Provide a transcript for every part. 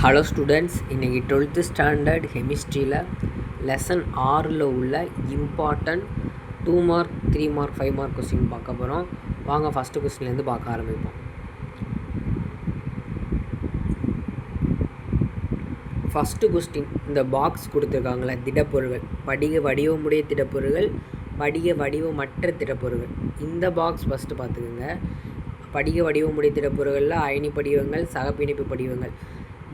Hello students, இன்றைக்கி 12th standard கெமிஸ்ட்ரியில் lesson 6ல் உள்ள important 2 mark 3 mark 5 mark question பார்க்க போகிறோம். வாங்க ஃபஸ்ட்டு கொஸ்டின்லேருந்து பார்க்க ஆரம்பிப்போம். ஃபஸ்ட்டு கொஸ்டின், இந்த பாக்ஸ் கொடுத்துருக்காங்களே திடப்பொருள்கள், படிக வடிவமுடைய திடப்பொருள்கள், படிக வடிவமற்ற திடப்பொருள்கள். இந்த பாக்ஸ் ஃபஸ்ட்டு பார்த்துக்குங்க. படிக வடிவமுடைய திடப்பொருள்களில் அயனி படிவங்கள், சகப்பிணைப்பு படிவங்கள்,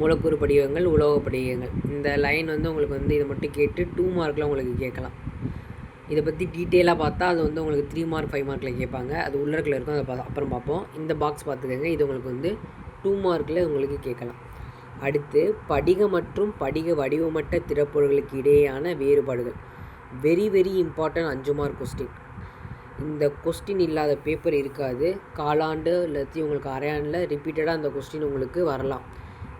மூலக்கூறு படிவங்கள், உலோக படிவங்கள். இந்த லைன் உங்களுக்கு இதை மட்டும் கேட்டு 2 மார்க்கில் உங்களுக்கு கேட்கலாம். இதை பற்றி டீட்டெயிலாக பார்த்தா அது உங்களுக்கு 3 மார்க் 5 மார்க்கில் கேட்பாங்க. அது உள்ளக்கில் இருக்கும், அதை அப்புறம் பார்ப்போம். இந்த பாக்ஸ் பார்த்துக்கோங்க, இது உங்களுக்கு 2 மார்க்கில் உங்களுக்கு கேட்கலாம். அடுத்து, படிக மற்றும் படிக வடிவமற்ற திடப்பொருள்களுக்கு இடையேயான வேறுபாடுகள். Very very important 5 mark question. இந்த கொஸ்டின் இல்லாத பேப்பர் இருக்காது. காலாண்டு இல்லாட்டி உங்களுக்கு அரையாண்டில் ரிப்பீட்டடாக அந்த கொஸ்டின் உங்களுக்கு வரலாம்.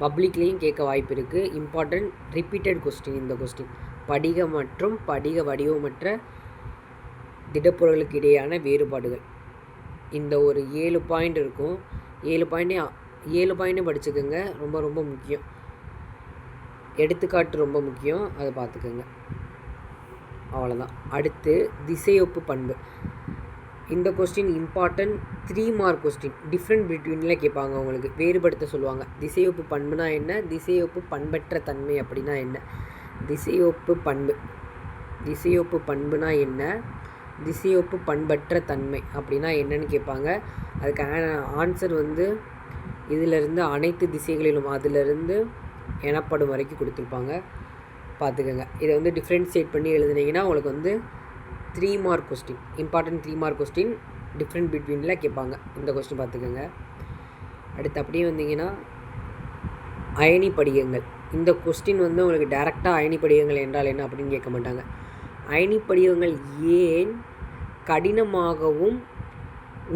பப்ளிக்லேயும் கேட்க வாய்ப்பு இருக்குது. இம்பார்ட்டன்ட் ரிப்பீட்டட் கொஸ்டின் இந்த கொஸ்டின். படிக மற்றும் படிக வடிவமற்ற திடப்பொருளுக்கு இடையான வேறுபாடுகள். இந்த ஒரு 7 பாயிண்ட் இருக்கும். 7 பாயிண்ட்டையும் படிச்சுக்கோங்க. ரொம்ப ரொம்ப முக்கியம். எடுத்துக்காட்டு ரொம்ப முக்கியம், அதை பார்த்துக்கோங்க. அவ்வளோதான். அடுத்து, திசையொப்பு பண்பு. இந்த question important 3 mark question. Different பிட்வீனில் கேட்பாங்க, உங்களுக்கு வேறுபடுத்த சொல்லுவாங்க. திசையொப்பு பண்புனா என்ன, திசையொப்பு பண்பற்ற தன்மை அப்படின்னா என்ன, திசையொப்பு பண்புனா என்ன, திசையொப்பு பண்பற்ற தன்மை அப்படின்னா என்னன்னு கேட்பாங்க. அதுக்கு ஆன்சர் இதிலிருந்து அனைத்து திசைகளிலும் அதிலிருந்து எனப்படும் வரைக்கும் கொடுத்துருப்பாங்க. பார்த்துக்கோங்க. இதை டிஃப்ரென்ஷியேட் பண்ணி எழுதுனீங்கன்னா உங்களுக்கு 3 mark question. Important 3 mark question different பிட்வீனில் கேட்பாங்க. இந்த கொஸ்டின் பார்த்துக்கோங்க. அடுத்து அப்படியே வந்தீங்கன்னா, அயனி படிகங்கள். இந்த கொஸ்டின் உங்களுக்கு டைரெக்டாக அயனி படிகங்கள் என்றால் என்ன அப்படின்னு கேட்க மாட்டாங்க. அயனி படிகங்கள் ஏன் கடினமாகவும்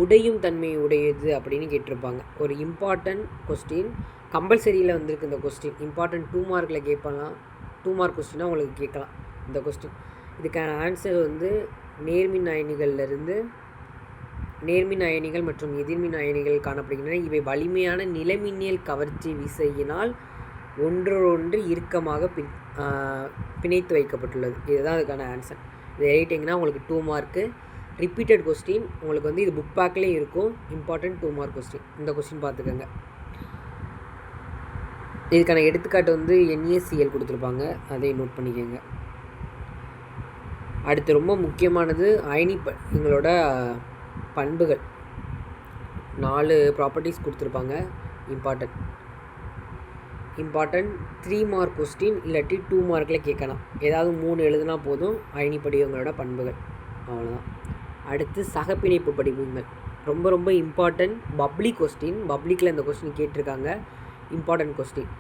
உடையும் தன்மை உடையது அப்படின்னு கேட்டிருப்பாங்க. ஒரு இம்பார்ட்டன்ட் கொஸ்டின், கம்பல்சரியில் வந்திருக்கு இந்த கொஸ்டின். இம்பார்ட்டன்ட் 2 மார்க்கில் கேட்கலாம். 2 மார்க் கொஸ்டினாக உங்களுக்கு கேட்கலாம் இந்த கொஸ்டின். இதுக்கான ஆன்சர் நேர்மின் அயனிகள் மற்றும் எதிர்மின் அயனிகள் காணப்படுகின்றன. இவை வலிமையான நிலமின்னியல் கவர்ச்சி விசையினால் ஒன்றொன்று இறுக்கமாக பிணைத்து வைக்கப்பட்டுள்ளது. இதுதான் அதுக்கான ஆன்சர். இதை எழுதிட்டிங்கன்னா உங்களுக்கு 2 மார்க்கு. ரிப்பீட்டட் கொஸ்டின் உங்களுக்கு இது புக் பேக்லேயும் இருக்கும். Important 2 mark question. இந்த கொஸ்டின் பார்த்துக்கோங்க. இதுக்கான எடுத்துக்காட்டு NaCl கொடுத்துருப்பாங்க, அதை நோட் பண்ணிக்கோங்க. அடுத்து ரொம்ப முக்கியமானது எங்களோட பண்புகள். 4 ப்ராப்பர்ட்டிஸ் கொடுத்துருப்பாங்க. இம்பார்ட்டன்ட் 3 மார்க் கொஸ்டின் இல்லாட்டி 2 மார்க்கில் கேட்கலாம். ஏதாவது 3 எழுதுனா போதும். அயனி படிவங்களோட பண்புகள், அவ்வளோதான். அடுத்து, சகப்பிணைப்பு படிவங்கள். ரொம்ப ரொம்ப இம்பார்ட்டன்ட் பப்ளிக் கொஸ்டின். பப்ளிக்கில் இந்த கொஸ்டின் கேட்டிருக்காங்க. Important question.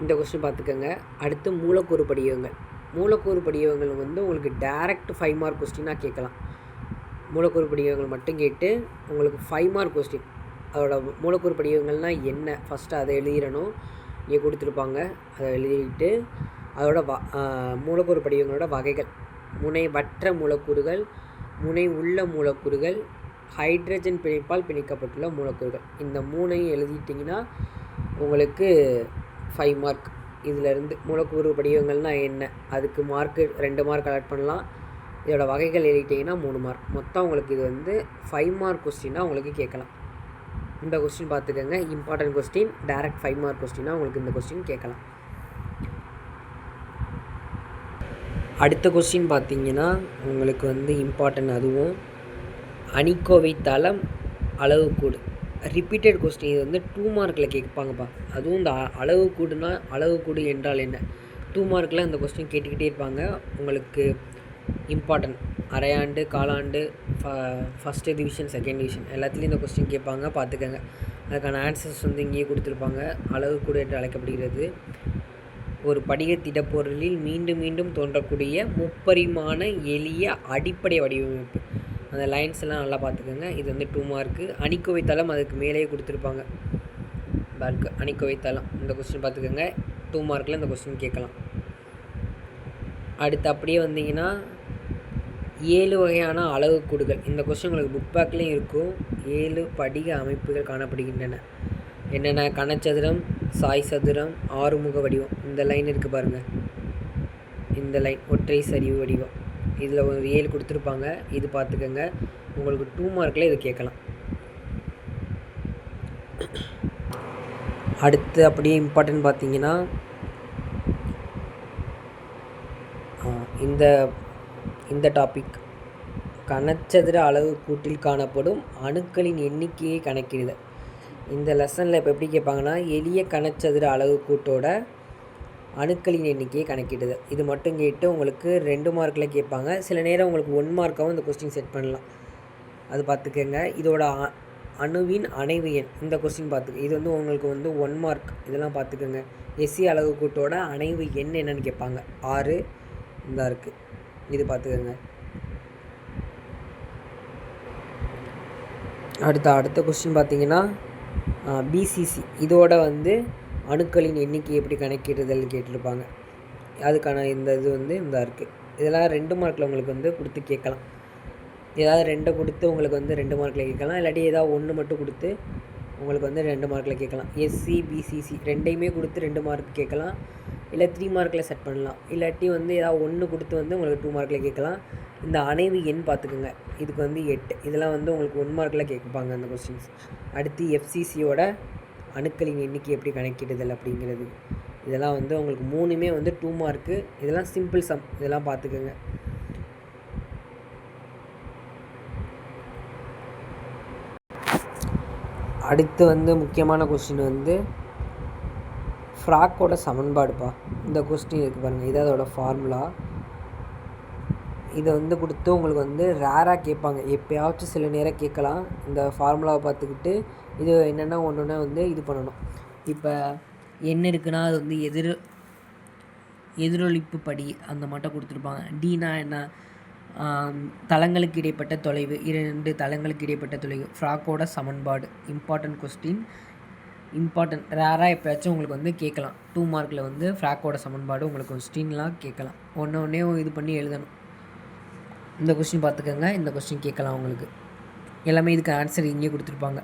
இந்த கொஸ்டின் பார்த்துக்கோங்க. அடுத்து, மூலக்கூறு படிவங்கள். மூலக்கூறு படிவங்கள் உங்களுக்கு டைரக்ட் 5 மார்க் கொஸ்டினாக கேட்கலாம். மூலக்கூறு படிவங்கள் மட்டும் கேட்டு உங்களுக்கு 5 மார்க் கொஸ்டின். அதோட மூலக்கூறு படிவங்கள்னால் என்ன, ஃபஸ்ட்டு அதை எழுதிடணும். இங்கே கொடுத்துருப்பாங்க, அதை எழுதிட்டு அதோட மூலக்கூறு படிவங்களோட வகைகள். முனைவற்ற மூலக்கூறுகள், முனை உள்ள மூலக்கூறுகள், ஹைட்ரஜன் பிணைப்பால் பிணைக்கப்பட்டுள்ள மூலக்கூறுகள். இந்த 3ஐயும் எழுதிட்டிங்கன்னா உங்களுக்கு 5 மார்க். இதிலேருந்து மூலக்கூறு படிவங்கள்னால் என்ன, அதுக்கு மார்க்கு 2 மார்க் கலெக்ட் பண்ணலாம். இதோட வகைகள் எழுதிட்டிங்கன்னா 3 மார்க். மொத்தம் உங்களுக்கு இது 5 மார்க் கொஸ்டினாக உங்களுக்கு கேட்கலாம். இந்த கொஸ்டின் பார்த்துக்கோங்க. இம்பார்ட்டன்ட் கொஸ்டின், டைரக்ட் 5 மார்க் கொஸ்டினாக உங்களுக்கு இந்த கொஸ்டின் கேட்கலாம். அடுத்த கொஸ்டின் பார்த்தீங்கன்னா உங்களுக்கு இம்பார்ட்டன்ட். அதுவும் அணிக்கோவை தளம் அளவுக்கூடு. Repeated question. இது 2 மார்க்கில் கேட்பாங்கப்பா. அதுவும் இந்த அளவுக்கூடு என்றால் என்ன, 2 மார்க்கில் இந்த கொஸ்டின் கேட்டுக்கிட்டே இருப்பாங்க. உங்களுக்கு இம்பார்ட்டன்ட் அரையாண்டு, காலாண்டு, ஃபஸ்ட்டு டிவிஷன், செகண்ட் டிவிஷன் எல்லாத்துலேயும் இந்த கொஸ்டின் கேட்பாங்க. பார்த்துக்கோங்க. அதுக்கான ஆன்சர்ஸ் இங்கேயே கொடுத்துருப்பாங்க. அளவுக்கூடு என்று அழைக்கப்படுகிறது ஒரு படிக திடப்பொருளில் மீண்டும் மீண்டும் தோன்றக்கூடிய முப்பரிமாண எளிய அடிப்படை வடிவமைப்பு. அந்த லைன்ஸ் எல்லாம் நல்லா பார்த்துக்கோங்க. இது 2 மார்க்கு. அணிக்கோவை தளம் அதுக்கு மேலேயே கொடுத்துருப்பாங்க. பாருக்கு அணிக்கோவை தளம். இந்த கொஸ்டின் பார்த்துக்கோங்க. 2 மார்க்கில் இந்த கொஸ்டின் கேட்கலாம். அடுத்து அப்படியே வந்தீங்கன்னா, 7 வகையான அளவுக்கூடுகள். இந்த கொஸ்டின் உங்களுக்கு புக் பேக்லேயும் இருக்கும். 7 படிக அமைப்புகள் காணப்படுகின்றன. என்னென்ன, கனச்சதுரம், சாய் சதுரம் ஆறுமுக வடிவம். இந்த லைன் இருக்குது பாருங்கள், இந்த லைன் ஒற்றை சரிவு வடிவம். இதில் ஒரு 7 கொடுத்துருப்பாங்க. இது பார்த்துக்கோங்க, உங்களுக்கு 2 மார்க்கில் இது கேட்கலாம். அடுத்து அப்படியே இம்பார்ட்டன்ட் பார்த்தீங்கன்னா இந்த டாபிக் கனச்சதுர அளவு கூட்டில் காணப்படும் அணுக்களின் எண்ணிக்கையை கணக்கிடுதல். இந்த லெசனில் இப்போ எப்படி கேட்பாங்கன்னா, எளிய கனச்சதுர அளவு கூட்டோட அணுக்களின் எண்ணிக்கையை கணக்கிடுதல். இது மட்டும் கேட்டு உங்களுக்கு 2 மார்க்கில் கேட்பாங்க. சில நேரம் உங்களுக்கு 1 மார்க்காகவும் இந்த கொஸ்டின் செட் பண்ணலாம். அது பார்த்துக்கோங்க. இதோட அணுவின் அணைவு எண் இந்த கொஸ்டின் பார்த்துக்க. இது வந்து உங்களுக்கு வந்து 1 மார்க். இதெல்லாம் பார்த்துக்கோங்க. எஸ்சி அளவு கூட்டோட அணைவு எண் என்னன்னு கேட்பாங்க. 6 இந்த இருக்குது, இது பார்த்துக்கோங்க. அடுத்த கொஸ்டின் பார்த்தீங்கன்னா பிசிசி, இதோட வந்து அணுக்களின் எண்ணிக்கை எப்படி கணக்கிடுதல் கேட்டிருப்பாங்க. அதுக்கான இந்த இது வந்து இந்த இருக்குது. இதெல்லாம் 2 மார்க்கில் உங்களுக்கு வந்து கொடுத்து கேட்கலாம். ஏதாவது 2 கொடுத்து உங்களுக்கு வந்து 2 மார்க்கில் கேட்கலாம். இல்லாட்டி ஏதாவது 1 மட்டும் கொடுத்து உங்களுக்கு வந்து 2 மார்க்கில் கேட்கலாம். எஸ்சி பிசிசி ரெண்டையுமே கொடுத்து 2 மார்க் கேட்கலாம். இல்லை 3 மார்க்கில் செட் பண்ணலாம். இல்லாட்டி வந்து ஏதாவது 1 கொடுத்து வந்து உங்களுக்கு 2 மார்க்கில் கேட்கலாம். இந்த அணைவு எண் பார்த்துக்குங்க, இதுக்கு வந்து 8. இதெல்லாம் வந்து உங்களுக்கு 1 மார்க்கில் கேட்பாங்க அந்த கொஸ்டின்ஸ். அடுத்து எஃப்சிசியோட அணுக்களின் எண்ணிக்கை எப்படி கணக்கிடுதல் அப்படிங்கிறது. இதெல்லாம் வந்து உங்களுக்கு 3மே வந்து 2 மார்க்கு. இதெல்லாம் சிம்பிள் சம், இதெல்லாம் பார்த்துக்கோங்க. அடுத்து வந்து முக்கியமான கொஸ்டின் வந்து ஃப்ராக்கோட சமன்பாடுப்பா. இந்த கொஸ்டின் இருக்குது பாருங்கள், இது அதோட ஃபார்முலா. இதை வந்து கொடுத்து உங்களுக்கு வந்து ரேராக கேட்பாங்க. எப்போயாச்சும் சில நேரம் கேட்கலாம். இந்த ஃபார்முலாவை பார்த்துக்கிட்டு இது என்னென்னா ஒன்று வந்து இது பண்ணணும். இப்போ என்ன இருக்குன்னா அது வந்து எதிரொலிப்பு படி அந்த மட்டும் கொடுத்துருப்பாங்க. டீனா என்ன, தளங்களுக்கு இடைப்பட்ட தொலைவு, 2 தளங்களுக்கு இடைப்பட்ட தொலைவு, ஃப்ராக்கோட சமன்பாடு. Important question, important. ரேராக எப்போயாச்சும் உங்களுக்கு வந்து கேட்கலாம். 2 மார்க்கில் வந்து ஃப்ராக்கோட சமன்பாடு உங்களுக்கு கொஸ்டின்லாம் கேட்கலாம். ஒன்றே இது பண்ணி எழுதணும். இந்த கொஸ்டின் பார்த்துக்கோங்க, இந்த கொஸ்டின் கேட்கலாம் உங்களுக்கு. எல்லாமே இதுக்கு ஆன்சர் இங்கே கொடுத்துருப்பாங்க.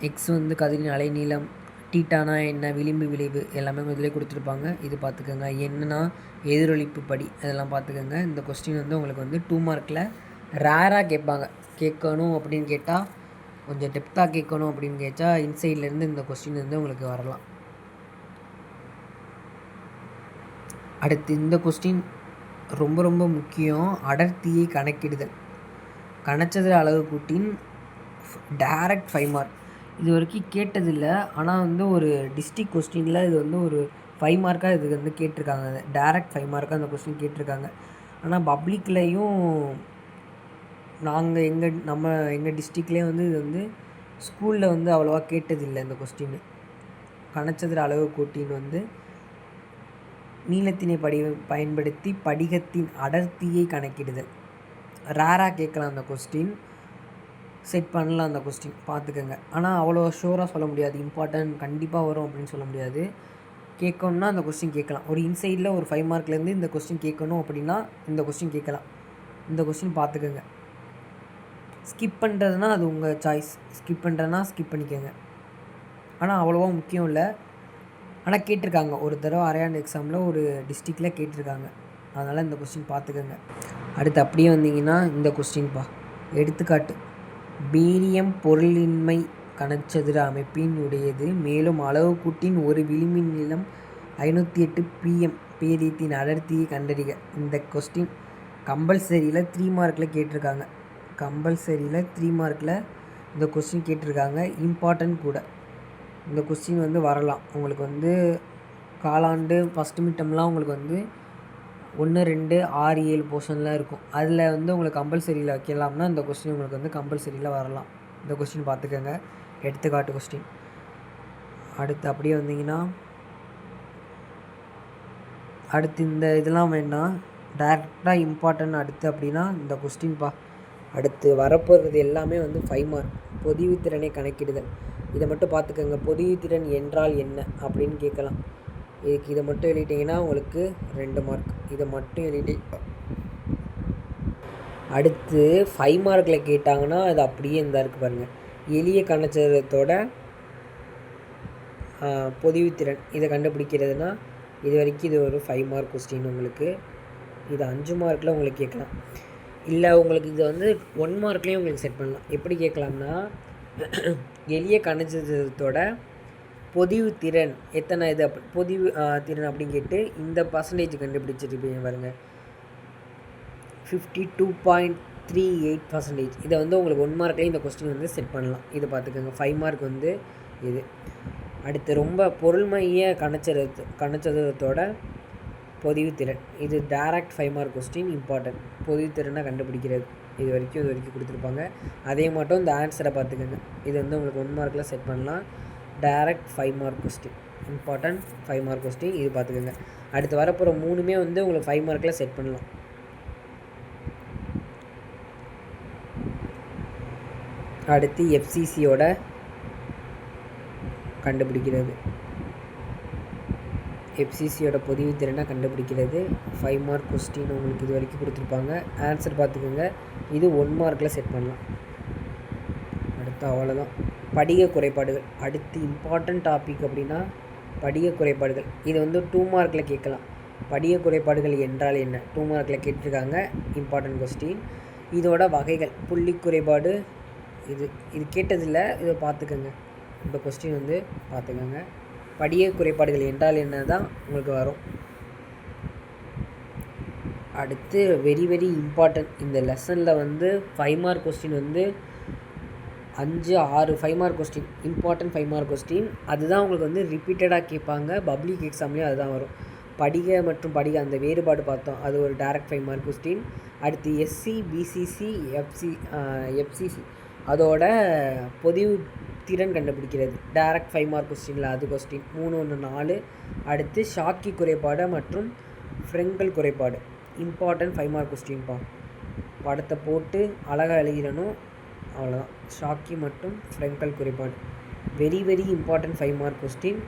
எக்ஸ் வந்து கதிரின் அலைநீளம், டீட்டானா என்ன, விளிம்பு விளைவு எல்லாமே முதலே கொடுத்துருப்பாங்க. இது பார்த்துக்கோங்க. என்னன்னா எதிரொலிப்பு படி, அதெல்லாம் பார்த்துக்கோங்க. இந்த கொஸ்டின் வந்து உங்களுக்கு வந்து 2 மார்க்கில் ரேராக கேட்கணும் அப்படின்னு கேட்டால், கொஞ்சம் டெப்த்தாக கேட்கணும் அப்படின்னு கேட்டால் இன்சைட்லேருந்து இந்த கொஸ்டின் வந்து உங்களுக்கு வரலாம். அடுத்து இந்த கொஸ்டின் ரொம்ப ரொம்ப முக்கியம். அடர்த்தியை கணக்கிடுதல். கனச்சதுர அளவு கூட்டின் டைரக்ட் 5 மார்க். இது வரைக்கும் கேட்டதில்லை, ஆனால் வந்து ஒரு டிஸ்ட்ரிக் கொஸ்டினில் இது வந்து ஒரு 5 மார்க்காக இது வந்து கேட்டிருக்காங்க. டைரக்ட் 5 மார்க்காக அந்த கொஸ்டின் கேட்டிருக்காங்க. ஆனால் பப்ளிக்லேயும் எங்கள் டிஸ்ட்ரிக்ட்லேயே வந்து இது வந்து ஸ்கூலில் வந்து அவ்வளோவா கேட்டதில்லை இந்த கொஸ்டின். கனச்சதுர அளவு கூட்டின் வந்து நீளத்தினை பயன்படுத்தி படிகத்தின் அடர்த்தியை கணக்கிடுதல். ரேராக கேட்கலாம் அந்த கொஸ்டின், செட் பண்ணலாம் அந்த கொஸ்டின், பார்த்துக்கோங்க. ஆனால் அவ்வளோ ஷூராக சொல்ல முடியாது. இம்பார்ட்டன்ட் கண்டிப்பாக வரும் அப்படின்னு சொல்ல முடியாது. கேட்கணுன்னா அந்த கொஸ்டின் கேட்கலாம். ஒரு இன்சைடில் ஒரு 5 மார்க்லேருந்து இந்த கொஸ்டின் கேட்கணும் அப்படின்னா இந்த கொஸ்டின் கேட்கலாம். இந்த கொஸ்டின் பார்த்துக்கோங்க. ஸ்கிப் பண்ணுறதுனா அது உங்கள் சாய்ஸ். ஸ்கிப் பண்ணுறதுனா ஸ்கிப் பண்ணிக்கோங்க. ஆனால் அவ்வளோவா முக்கியம் இல்லை. ஆனால் கேட்டிருக்காங்க ஒரு தடவை அரையாண்டு எக்ஸாமில் ஒரு டிஸ்ட்ரிக்டில் கேட்டிருக்காங்க. அதனால் இந்த கொஸ்டின் பார்த்துக்கோங்க. அடுத்து அப்படியே வந்தீங்கன்னா இந்த கொஸ்டின்ப்பா. எடுத்துக்காட்டு, பேரியம் பொருளின்மை கனச்சதுர அமைப்பின் உடையது. மேலும் அளவு கூட்டின் ஒரு விளிம்பின் நீளம் 508 pm. பேரியத்தின் அடர்த்தியை கண்டறிக. இந்த கொஸ்டின் கம்பல்சரியில் 3 மார்க்கில் கேட்டிருக்காங்க. கம்பல்சரியில் 3 மார்க்கில் இந்த கொஸ்டின் கேட்டிருக்காங்க. இம்பார்ட்டன்ட் கூட. இந்த கொஸ்டின் வந்து வரலாம் உங்களுக்கு வந்து காலாண்டு ஃபஸ்ட்டு மிட்டம்லாம் உங்களுக்கு வந்து 1, 2, 6, 7 போர்ஷன்லாம் இருக்கும். அதில் வந்து உங்களுக்கு கம்பல்சரியில் வைக்கலாம்னா இந்த கொஸ்டின் உங்களுக்கு வந்து கம்பல்சரியில் வரலாம். இந்த கொஸ்டின் பார்த்துக்கோங்க, எடுத்துக்காட்டு கொஸ்டின். அடுத்து அப்படியே வந்தீங்கன்னா அடுத்து இந்த இதெல்லாம் வேண்டாம், டேரெக்டாக இம்பார்ட்டன்ட். அடுத்து அப்படின்னா இந்த கொஸ்டின்ப்பா. அடுத்து வரப்போகிறது எல்லாமே வந்து 5 மார்க். பொதிவுத்திறனை கணக்கிடுதல். இதை மட்டும் பார்த்துக்கோங்க. பொதிவுத்திறன் என்றால் என்ன அப்படின்னு கேட்கலாம். இதுக்கு இதை மட்டும் எழுதிட்டிங்கன்னா உங்களுக்கு 2 மார்க். இதை மட்டும் எழுதிட்டு அடுத்து 5 மார்க்கில் கேட்டாங்கன்னா அது அப்படியே இந்த இருக்குது பாருங்கள். எளிய கனச்சதுரத்தோட பொதிவுத்திறன் இதை கண்டுபிடிக்கிறதுனா இது வரைக்கும் இது ஒரு 5 மார்க் கொஸ்டின் உங்களுக்கு. இது 5 மார்க்கில் உங்களுக்கு கேட்கலாம். இல்லை உங்களுக்கு இது வந்து 1 மார்க்லேயும் உங்களுக்கு செட் பண்ணலாம். எப்படி கேட்கலாம்னா எளிய கணிதத்தோட பொதிவு திறன் எத்தனை இது பொதிவு திறன் அப்படின்னு கேட்டு இந்த பர்சன்டேஜ் கண்டுபிடிச்சிருப்பீங்க பாருங்கள், 52.38%. இதை வந்து உங்களுக்கு 1 மார்க்லேயும் இந்த கொஸ்டின் வந்து செட் பண்ணலாம். இது பார்த்துக்கோங்க. 5 மார்க் வந்து இது. அடுத்து ரொம்ப பொருள்மைய கணச்சதத்தோட பொதிவு திறன், இது டைரக்ட் 5 மார்க் கொஸ்டின், இம்பார்ட்டன்ட். பொதிவு திறனை கண்டுபிடிக்கிறது இது வரைக்கும் கொடுத்துருப்பாங்க. அதே மட்டும் இந்த ஆன்சரை பார்த்துக்கோங்க. இது வந்து உங்களுக்கு 1 மார்க்கில் செட் பண்ணலாம். Direct 5 mark question, important 5 mark question, இது பார்த்துக்கோங்க. அடுத்து வரப்போகிற 3மே வந்து உங்களுக்கு 5 மார்க்கில் செட் பண்ணலாம். அடுத்து எஃப்சிசியோட கண்டுபிடிக்கிறது, எஃப்சிசியோட பொதிவு திறனை கண்டுபிடிக்கிறது 5 மார்க் கொஸ்டின் உங்களுக்கு இது வரைக்கும் கொடுத்துருப்பாங்க. ஆன்சர் பார்த்துக்கோங்க. இது 1 மார்க்கில் செட் பண்ணலாம். அடுத்து அவ்வளோதான். படிக குறைபாடுகள் அடுத்து இம்பார்ட்டன்ட் டாபிக் அப்படின்னா படிக குறைபாடுகள். இது வந்து 2 மார்க்கில் கேட்கலாம். படிக குறைபாடுகள் என்றால் என்ன 2 மார்க்கில் கேட்டிருக்காங்க, இம்பார்ட்டன்ட் கொஸ்டின். இதோட வகைகள், புள்ளி குறைபாடு, இது கேட்டதில்லை, இதை பார்த்துக்கோங்க. இந்த கொஸ்டின் வந்து பார்த்துக்கோங்க. படிக குறைபாடுகள் என்றால் என்ன தான் உங்களுக்கு வரும். அடுத்து வெரி வெரி இம்பார்ட்டன்ட், இந்த லெசனில் வந்து 5 மார்க் கொஸ்டின் வந்து 5 6 5 mark question, important 5 mark question. அதுதான் உங்களுக்கு வந்து ரிப்பீட்டடாக கேட்பாங்க. பப்ளிக் எக்ஸாம்லேயும் அதுதான் வரும். படிக மற்றும் படிக அந்த வேறுபாடு பார்த்தோம், அது ஒரு டைரக்ட் 5 மார்க் கொஸ்டின். அடுத்து எஸ்சி பிசிசி எஃப்சிசி அதோட பொதிவு திறன் கண்டுபிடிக்கிறது டைரக்ட் 5 மார்க் கொஸ்டினில் அது கொஸ்டின் 3 1 4. அடுத்து ஷாக்கி குறைபாடு மற்றும் ஃப்ரெங்கல் குறைபாடு, இம்பார்ட்டன்ட் 5 மார்க் கொஸ்டின்ப்பா. படத்தை போட்டு அழகாக எழுதிடணும், அவ்வளோதான். ஷாக்கி மற்றும் ஃப்ரெங்கல் குறைபாடு very very important 5 mark question.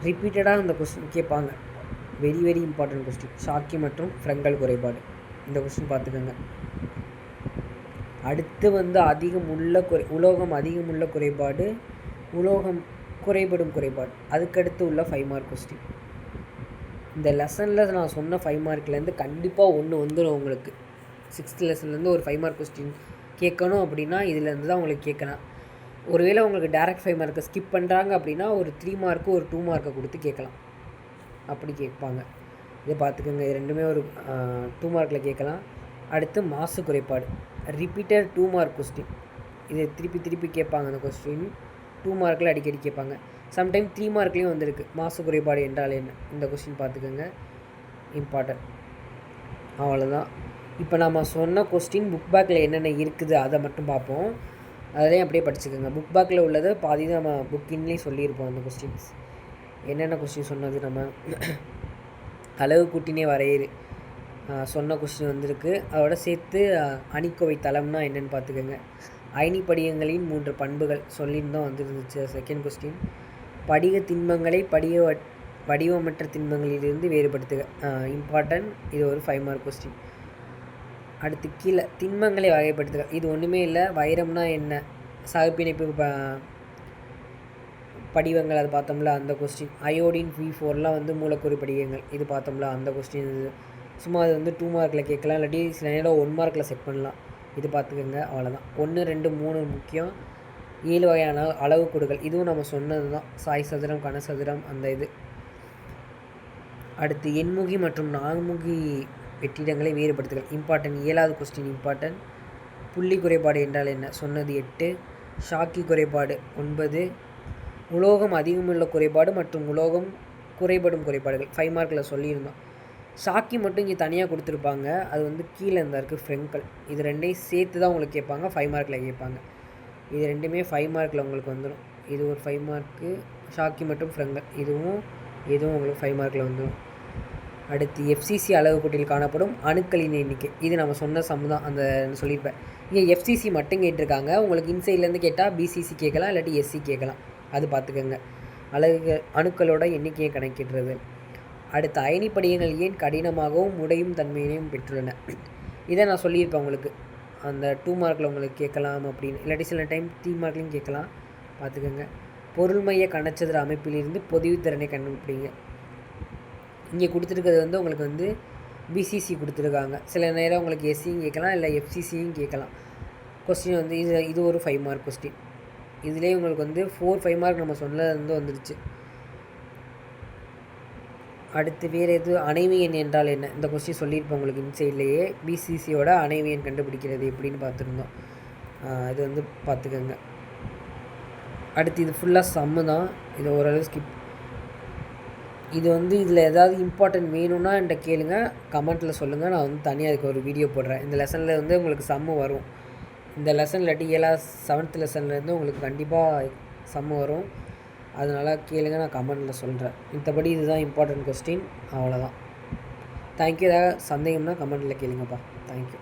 ரிப்பீட்டடாக இந்த கொஸ்டின் கேட்பாங்க. வெரி வெரி இம்பார்ட்டன்ட் கொஸ்டின், ஷாக்கி மற்றும் ஃப்ரெங்கல் குறைபாடு. இந்த கொஸ்டின் பார்த்துக்கோங்க. அடுத்து வந்து உலோகம் அதிகமுள்ள குறைபாடு, உலோகம் குறைபடும் குறைபாடு, அதுக்கடுத்து உள்ள 5 மார்க் கொஸ்டின். இந்த லெசனில் நான் சொன்ன 5 மார்க்லேருந்து கண்டிப்பாக ஒன்று வந்துடும் உங்களுக்கு. 6th லெசன்லேருந்து ஒரு 5 மார்க் கொஸ்டின் கேட்கணும் அப்படின்னா இதுலேருந்து தான் உங்களுக்கு கேட்கலாம். ஒருவேளை உங்களுக்கு டைரக்ட் 5 மார்க்கை ஸ்கிப் பண்ணுறாங்க அப்படின்னா ஒரு 3 மார்க்கு ஒரு 2 மார்க்கை கொடுத்து கேட்கலாம், அப்படி கேட்பாங்க. இதை பார்த்துக்கோங்க. இது ரெண்டுமே ஒரு 2 மார்க்கில் கேட்கலாம். அடுத்து மாசு குறைபாடு, ரிப்பீட்டட் 2 மார்க் கொஸ்டின். இது திருப்பி கேட்பாங்க. அந்த கொஸ்டின் 2 மார்க்கில் அடிக்கடி கேட்பாங்க. சம்டைம் 3 மார்க்லேயும் வந்திருக்கு. மாசு குறைபாடு என்றால் என்ன, இந்த கொஸ்டின் பார்த்துக்கோங்க, இம்பார்ட்டன்ட். அவ்வளோதான். இப்போ நம்ம சொன்ன கொஸ்டின் புக் பேக்கில் என்னென்ன இருக்குது அதை மட்டும் பார்ப்போம். அதையும் அப்படியே படிச்சுக்கோங்க. புக் பேக்கில் உள்ளது பாதி தான் நம்ம புக்கின்லேயும் சொல்லியிருப்போம். அந்த கொஸ்டின்ஸ் என்னென்ன கொஸ்டின் சொன்னது, நம்ம அளவு கூட்டினே வரையிறு சொன்ன கொஸ்டின் வந்திருக்கு. அதோட சேர்த்து அணிக்கோவை தளம்னா என்னென்னு பார்த்துக்கோங்க. அயனி படிகங்களின் 3 பண்புகள் சொல்லியிருந்தோம், வந்துருந்துச்சு. செகண்ட் கொஸ்டின், படிக திண்மங்களை வடிவமற்ற திண்மங்களிலிருந்து வேறுபடுத்துக, இம்பார்ட்டன்ட். இது ஒரு 5 மார்க் கொஸ்டின். அடுத்து கீழே திண்மங்களை வகைப்படுத்துக, இது ஒன்றுமே இல்லை. வைரம்னா என்ன, சகப்பிணைப்பு படிவங்கள் அது பார்த்தோம்ல, அந்த கொஸ்டின். அயோடின் V4லாம் வந்து மூலக்கூறு படிகங்கள், இது பார்த்தோம்ல, அந்த கொஸ்டின். இது சும்மா அது வந்து 2 மார்க்கில் கேட்கலாம், இல்லாட்டி சில நேரம் 1 மார்க்கில் செட் பண்ணலாம். இது பார்த்துக்கோங்க, அவ்வளோதான். 1 2 3 முக்கியம். 7 வகையான அளவுக்கூடுகள், இதுவும் நம்ம சொன்னது தான். சாய் சதுரம், கனசதுரம், அந்த இது. அடுத்து எண்முகி மற்றும் நான்முகி வெற்றிடங்களை வேறுபடுத்துகள், இம்பார்ட்டன்ட். 7வது கொஸ்டின் இம்பார்ட்டன்ட். புள்ளி குறைபாடு என்றால் என்ன, சொன்னது 8. ஷாக்கி குறைபாடு 9. உலோகம் அதிகமுள்ள குறைபாடு மற்றும் உலோகம் குறைபடும் குறைபாடுகள் 5 மார்க்கில் சொல்லியிருந்தோம். ஷாக்கி மட்டும் இங்கே தனியாக கொடுத்துருப்பாங்க, அது வந்து கீழே இருந்தால் இருக்குது ஃப்ரெங்கல். இது ரெண்டையும் சேர்த்து தான் உங்களுக்கு கேட்பாங்க, 5 மார்க்கில் கேட்பாங்க. இது ரெண்டுமே 5 மார்க்கில் உங்களுக்கு வந்துடும். இது ஒரு 5 மார்க்கு, ஷாக்கி மற்றும் ஃப்ரெங்கல், இதுவும் உங்களுக்கு 5 மார்க்கில் வந்துடும். அடுத்து எஃப்சிசி அளவுக்கூட்டில் காணப்படும் அணுக்களின் எண்ணிக்கை, இது நம்ம சொன்ன சம் தான், அந்த சொல்லியிருப்பேன். இங்கே எஃப்சிசி மட்டும் கேட்டிருக்காங்க. உங்களுக்கு இன்சைட்லேருந்து கேட்டால் பிசிசி கேட்கலாம், இல்லாட்டி எஸ்சி கேட்கலாம், அது பார்த்துக்கோங்க. அணுக்களோட எண்ணிக்கையை கணக்கிடுறது. அடுத்து அயனி படிகங்கள் ஏன் கடினமாகவும் உடையும் தன்மையினையும் பெற்றுள்ளன, இதை நான் சொல்லியிருப்பேன் உங்களுக்கு. அந்த 2 மார்க்கில் உங்களுக்கு கேட்கலாம் அப்படின்னு, இல்லாட்டி சில டைம் 3 மார்க்லையும் கேட்கலாம், பார்த்துக்கோங்க. பொருள்மைய கனச்சதுர அமைப்பிலிருந்து பொதுவித்திறனை கண்டுபிடிங்க. இங்கே கொடுத்துருக்கிறது வந்து உங்களுக்கு வந்து பிசிசி கொடுத்துருக்காங்க. சில நேரம் உங்களுக்கு எஸ்சியும் கேட்கலாம், இல்லை எஃப்சிசியும் கேட்கலாம். கொஸ்டின் வந்து இது ஒரு 5 மார்க் கொஸ்டின். இதுலேயே உங்களுக்கு வந்து 5 மார்க் நம்ம சொன்னது வந்து வந்துடுச்சு. அடுத்து வேறு எது, அணைவியன் என்றால் என்ன? இந்த கொஸ்டின் சொல்லியிருப்போம் உங்களுக்கு இன்சைட்லேயே. பிசிசியோட அணைவியன் கண்டுபிடிக்கிறது எப்படின்னு பார்த்துருந்தோம். இது வந்து பார்த்துக்கோங்க. அடுத்து இது ஃபுல்லாக சம்மு தான். இதை ஓரளவு ஸ்கிப். இது வந்து இதில் ஏதாவது இம்பார்ட்டன்ட் வேணும்னா என்கிட்ட கேளுங்க, கமெண்ட்டில் சொல்லுங்கள். நான் வந்து தனியாக அதுக்கு ஒரு வீடியோ போடுறேன். இந்த லெசனில் வந்து உங்களுக்கு சம்மு வரும். இந்த லெசன் இல்லாட்டி 7th லெசன்லேருந்து உங்களுக்கு கண்டிப்பாக சம்மு வரும். அதனால் கேளுங்க, நான் கமெண்ட்டில் சொல்கிறேன். மற்றபடி இதுதான் இம்பார்ட்டன்ட் கொஸ்டின். அவ்வளோதான். தேங்க்யூ. ஏதாவது சந்தேகம்னா கமெண்ட்டில் கேளுங்கப்பா. தேங்க்யூ.